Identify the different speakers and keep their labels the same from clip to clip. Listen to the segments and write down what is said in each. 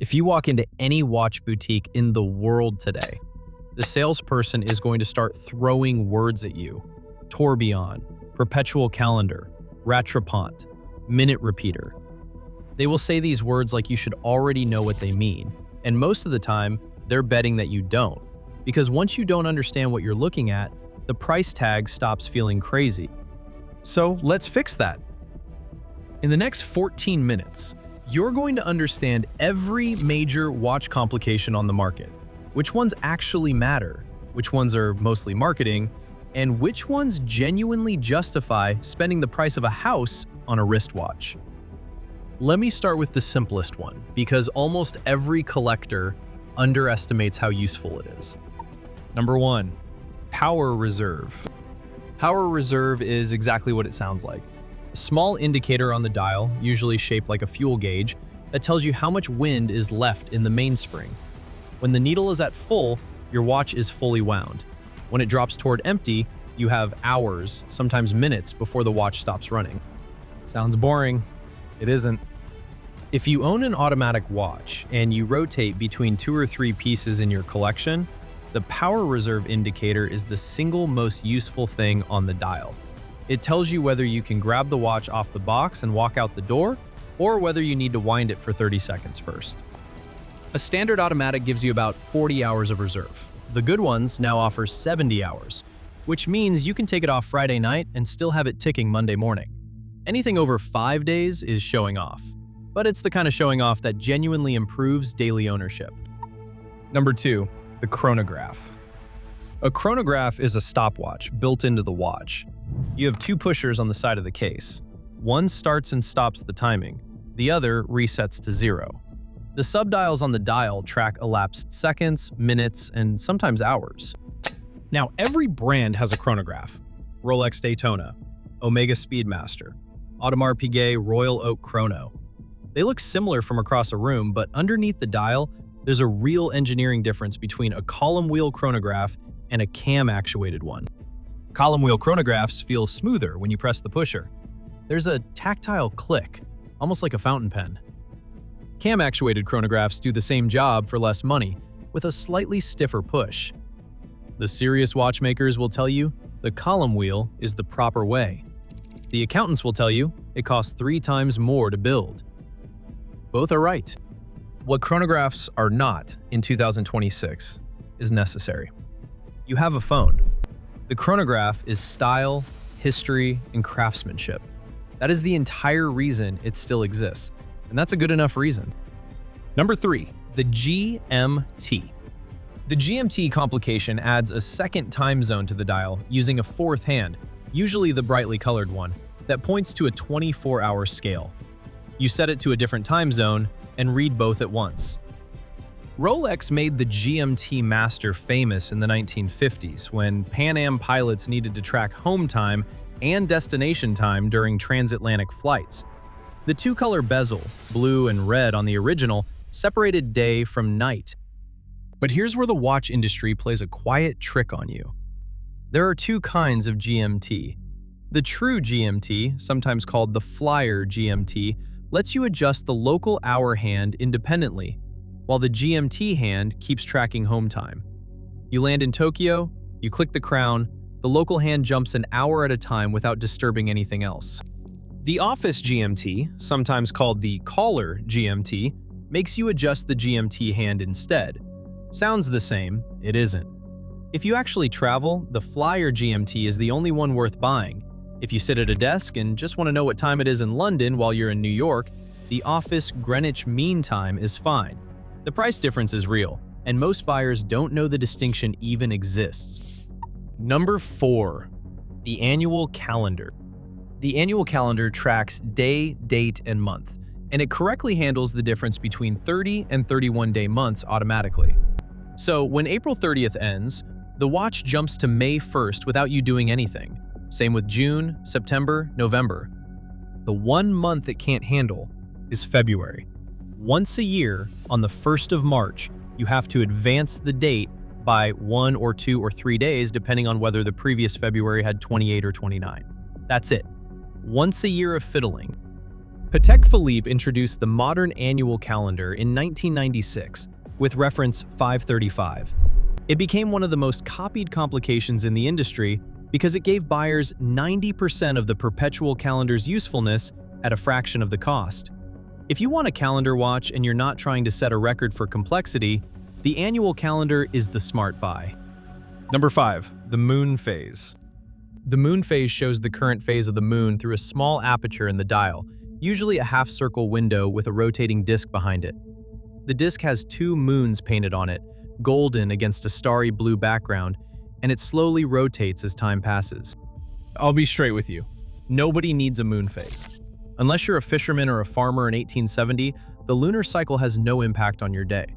Speaker 1: If you walk into any watch boutique in the world today, the salesperson is going to start throwing words at you. Tourbillon, Perpetual calendar, rattrapante, minute repeater. They will say these words like you should already know what they mean, and most of the time, they're betting that you don't. Because once you don't understand what you're looking at, the price tag stops feeling crazy. So let's fix that. In the next 14 minutes, you're going to understand every major watch complication on the market, which ones actually matter, which ones are mostly marketing, and which ones genuinely justify spending the price of a house on a wristwatch. Let me start with the simplest one, because almost every collector underestimates how useful it is. Number 1, power reserve. Power reserve is exactly what it sounds like. A small indicator on the dial, usually shaped like a fuel gauge, that tells you how much wind is left in the mainspring. When the needle is at full, your watch is fully wound. When it drops toward empty, you have hours, sometimes minutes, before the watch stops running. Sounds boring. It isn't. If you own an automatic watch and you rotate between 2 or 3 pieces in your collection, the power reserve indicator is the single most useful thing on the dial. It tells you whether you can grab the watch off the box and walk out the door, or whether you need to wind it for 30 seconds first. A standard automatic gives you about 40 hours of reserve. The good ones now offer 70 hours, which means you can take it off Friday night and still have it ticking Monday morning. Anything over 5 days is showing off, but it's the kind of showing off that genuinely improves daily ownership. Number 2, the chronograph. A chronograph is a stopwatch built into the watch. You have 2 pushers on the side of the case. One starts and stops the timing. The other resets to 0. The subdials on the dial track elapsed seconds, minutes, and sometimes hours. Now, every brand has a chronograph. Rolex Daytona, Omega Speedmaster, Audemars Piguet Royal Oak Chrono. They look similar from across a room, but underneath the dial, there's a real engineering difference between a column wheel chronograph and a cam-actuated one. Column wheel chronographs feel smoother when you press the pusher. There's a tactile click, almost like a fountain pen. Cam-actuated chronographs do the same job for less money, with a slightly stiffer push. The serious watchmakers will tell you the column wheel is the proper way. The accountants will tell you it costs 3 times more to build. Both are right. What chronographs are not in 2026 is necessary. You have a phone. The chronograph is style, history, and craftsmanship. That is the entire reason it still exists, and that's a good enough reason. Number 3, the GMT. The GMT complication adds a second time zone to the dial using a 4th hand, usually the brightly colored one, that points to a 24-hour scale. You set it to a different time zone and read both at once. Rolex made the GMT Master famous in the 1950s when Pan Am pilots needed to track home time and destination time during transatlantic flights. The 2-color bezel, blue and red on the original, separated day from night. But here's where the watch industry plays a quiet trick on you. There are 2 kinds of GMT. The true GMT, sometimes called the flyer GMT, lets you adjust the local hour hand independently, while the GMT hand keeps tracking home time. You land in Tokyo, you click the crown, the local hand jumps an hour at a time without disturbing anything else. The office GMT, sometimes called the caller GMT, makes you adjust the GMT hand instead. Sounds the same, it isn't. If you actually travel, the flyer GMT is the only one worth buying. If you sit at a desk and just want to know what time it is in London while you're in New York, the office Greenwich Mean Time is fine. The price difference is real, and most buyers don't know the distinction even exists. Number 4, the annual calendar. The annual calendar tracks day, date, and month, and it correctly handles the difference between 30 and 31-day months automatically. So when April 30th ends, the watch jumps to May 1st without you doing anything. Same with June, September, November. The one month it can't handle is February. Once a year, on the 1st of March, you have to advance the date by 1 or 2 or 3 days depending on whether the previous February had 28 or 29. That's it. Once a year of fiddling. Patek Philippe introduced the modern annual calendar in 1996 with reference 535. It became one of the most copied complications in the industry because it gave buyers 90% of the Perpetual calendar's usefulness at a fraction of the cost. If you want a calendar watch and you're not trying to set a record for complexity, the annual calendar is the smart buy.
Speaker 2: Number 5. The moon phase.
Speaker 1: The moon phase shows the current phase of the moon through a small aperture in the dial, usually a half-circle window with a rotating disc behind it. The disc has 2 moons painted on it, golden against a starry blue background, and it slowly rotates as time passes.
Speaker 2: I'll be straight with you.
Speaker 1: Nobody needs a moon phase. Unless you're a fisherman or a farmer in 1870, the lunar cycle has no impact on your day.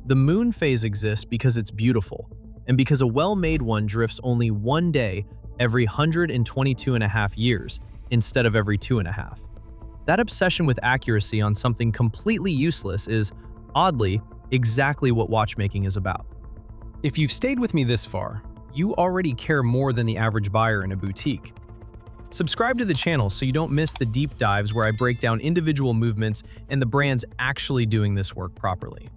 Speaker 1: The moon phase exists because it's beautiful, and because a well-made one drifts only one day every 122.5 years instead of every 2.5. That obsession with accuracy on something completely useless is, oddly, exactly what watchmaking is about. If you've stayed with me this far, you already care more than the average buyer in a boutique. Subscribe to the channel so you don't miss the deep dives where I break down individual movements and the brands actually doing this work properly.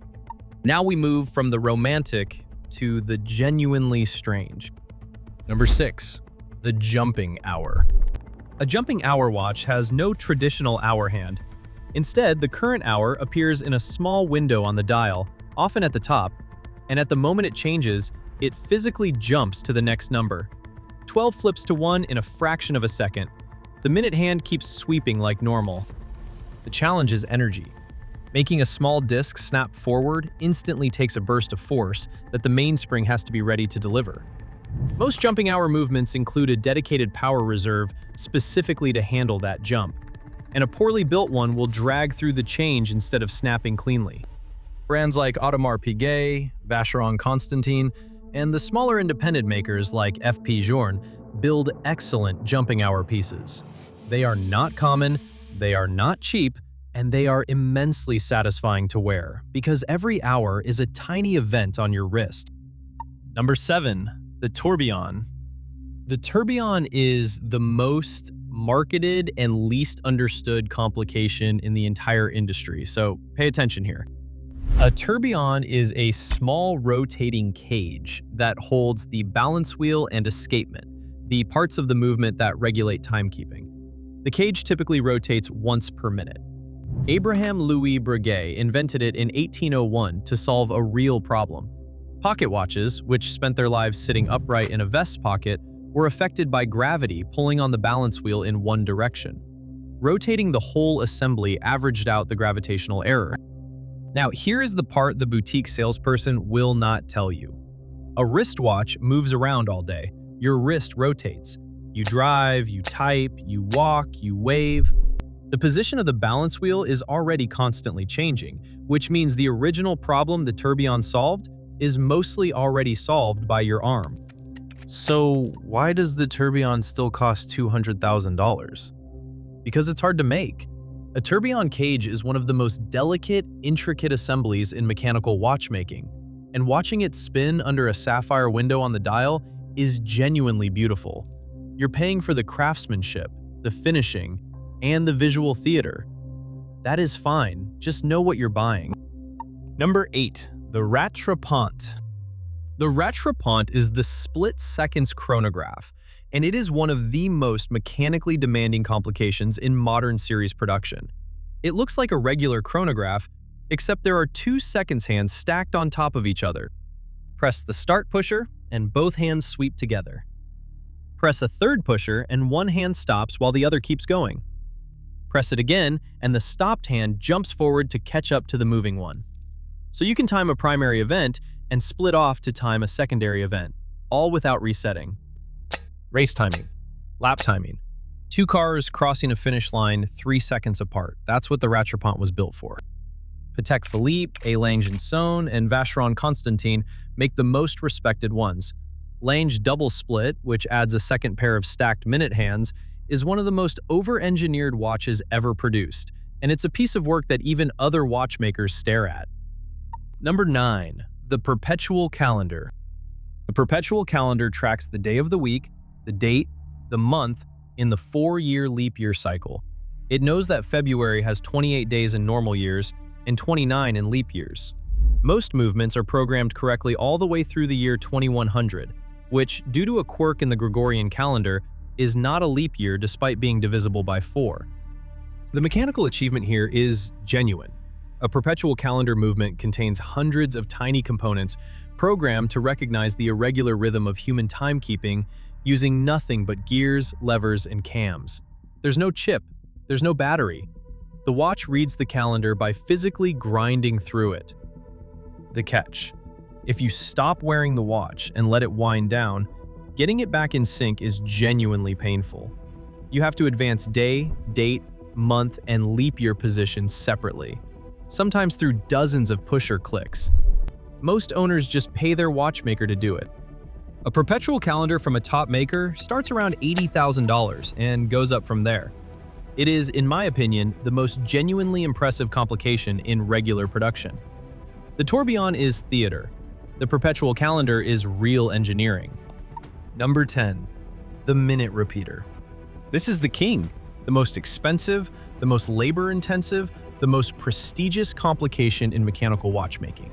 Speaker 1: Now we move from the romantic to the genuinely strange.
Speaker 2: Number 6. The jumping hour.
Speaker 1: A jumping hour watch has no traditional hour hand. Instead, the current hour appears in a small window on the dial, often at the top, and at the moment it changes, it physically jumps to the next number. 12 flips to 1 in a fraction of a second. The minute hand keeps sweeping like normal. The challenge is energy. Making a small disc snap forward instantly takes a burst of force that the mainspring has to be ready to deliver. Most jumping hour movements include a dedicated power reserve specifically to handle that jump, and a poorly built one will drag through the change instead of snapping cleanly. Brands like Audemars Piguet, Vacheron Constantin, and the smaller independent makers like FP Journe build excellent jumping hour pieces. They are not common, they are not cheap, and they are immensely satisfying to wear because every hour is a tiny event on your wrist.
Speaker 2: Number 7. The Tourbillon.
Speaker 1: The Tourbillon is the most marketed and least understood complication in the entire industry, so pay attention here. A tourbillon is a small rotating cage that holds the balance wheel and escapement, the parts of the movement that regulate timekeeping. The cage typically rotates once per minute. Abraham Louis Breguet invented it in 1801 to solve a real problem. Pocket watches, which spent their lives sitting upright in a vest pocket, were affected by gravity pulling on the balance wheel in one direction. Rotating the whole assembly averaged out the gravitational error. Now, here is the part the boutique salesperson will not tell you. A wristwatch moves around all day. Your wrist rotates. You drive, you type, you walk, you wave. The position of the balance wheel is already constantly changing, which means the original problem the tourbillon solved is mostly already solved by your arm.
Speaker 2: So why does the tourbillon still cost $200,000?
Speaker 1: Because it's hard to make. A tourbillon cage is one of the most delicate, intricate assemblies in mechanical watchmaking, and watching it spin under a sapphire window on the dial is genuinely beautiful. You're paying for the craftsmanship, the finishing, and the visual theater. That is fine, just know what you're buying.
Speaker 2: Number 8. The rattrapante.
Speaker 1: The rattrapante is the split-seconds chronograph, and it is one of the most mechanically demanding complications in modern series production. It looks like a regular chronograph, except there are 2 seconds hands stacked on top of each other. Press the start pusher, and both hands sweep together. Press a third pusher, and one hand stops while the other keeps going. Press it again, and the stopped hand jumps forward to catch up to the moving one. So you can time a primary event and split off to time a secondary event, all without resetting.
Speaker 2: Race timing.
Speaker 1: Lap timing. 2 cars crossing a finish line 3 seconds apart. That's what the rattrapante was built for. Patek Philippe, A. Lange & Söhne, and Vacheron Constantin make the most respected ones. Lange double split, which adds a second pair of stacked minute hands, is one of the most over-engineered watches ever produced, and it's a piece of work that even other watchmakers stare at. Number 9. The Perpetual calendar. The Perpetual calendar tracks the day of the week, the date, the month, in the 4-year leap year cycle. It knows that February has 28 days in normal years and 29 in leap years. Most movements are programmed correctly all the way through the year 2100, which, due to a quirk in the Gregorian calendar, is not a leap year despite being divisible by 4.
Speaker 3: The mechanical achievement here is genuine. A perpetual calendar movement contains hundreds of tiny components programmed to recognize the irregular rhythm of human timekeeping using nothing but gears, levers, and cams. There's no chip, there's no battery. The watch reads the calendar by physically grinding through it. The catch: if you stop wearing the watch and let it wind down, getting it back in sync is genuinely painful. You have to advance day, date, month, and leap year positions separately, sometimes through dozens of pusher clicks. Most owners just pay their watchmaker to do it. A perpetual calendar from a top maker starts around $80,000 and goes up from there. It is, in my opinion, the most genuinely impressive complication in regular production. The tourbillon is theater. The perpetual calendar is real engineering. Number 10. The minute repeater. This is the king, the most expensive, the most labor-intensive, the most prestigious complication in mechanical watchmaking.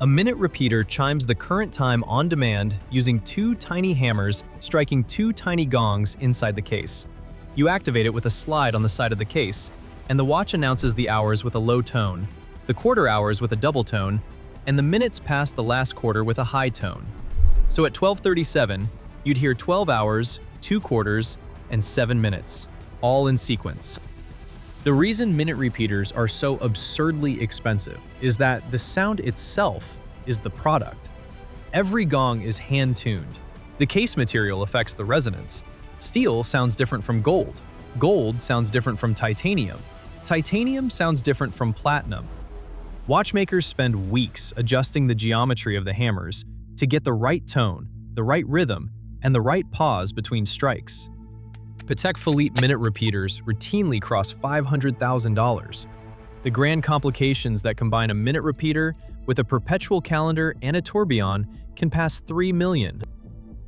Speaker 3: A minute repeater chimes the current time on demand using 2 tiny hammers striking 2 tiny gongs inside the case. You activate it with a slide on the side of the case, and the watch announces the hours with a low tone, the quarter hours with a double tone, and the minutes past the last quarter with a high tone. So at 12:37, you'd hear 12 hours, 2 quarters, and 7 minutes, all in sequence. The reason minute repeaters are so absurdly expensive is that the sound itself is the product. Every gong is hand-tuned. The case material affects the resonance. Steel sounds different from gold. Gold sounds different from titanium. Titanium sounds different from platinum. Watchmakers spend weeks adjusting the geometry of the hammers to get the right tone, the right rhythm, and the right pause between strikes. Patek Philippe minute repeaters routinely cross $500,000. The grand complications that combine a minute repeater with a perpetual calendar and a tourbillon can pass $3 million.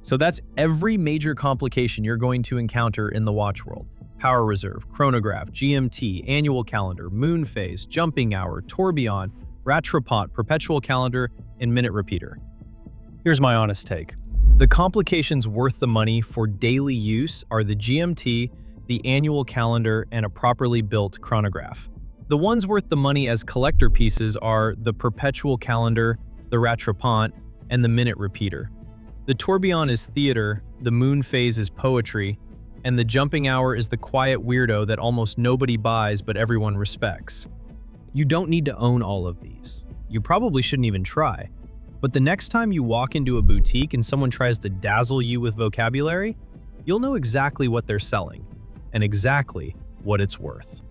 Speaker 3: So that's every major complication you're going to encounter in the watch world. Power reserve, chronograph, GMT, annual calendar, moonphase, jumping hour, tourbillon, rattrapante, perpetual calendar, and minute repeater. Here's my honest take. The complications worth the money for daily use are the GMT, the annual calendar, and a properly built chronograph. The ones worth the money as collector pieces are the perpetual calendar, the rattrapante, and the minute repeater. The tourbillon is theater, the moonphase is poetry, and the jumping hour is the quiet weirdo that almost nobody buys but everyone respects. You don't need to own all of these. You probably shouldn't even try. But the next time you walk into a boutique and someone tries to dazzle you with vocabulary, you'll know exactly what they're selling and exactly what it's worth.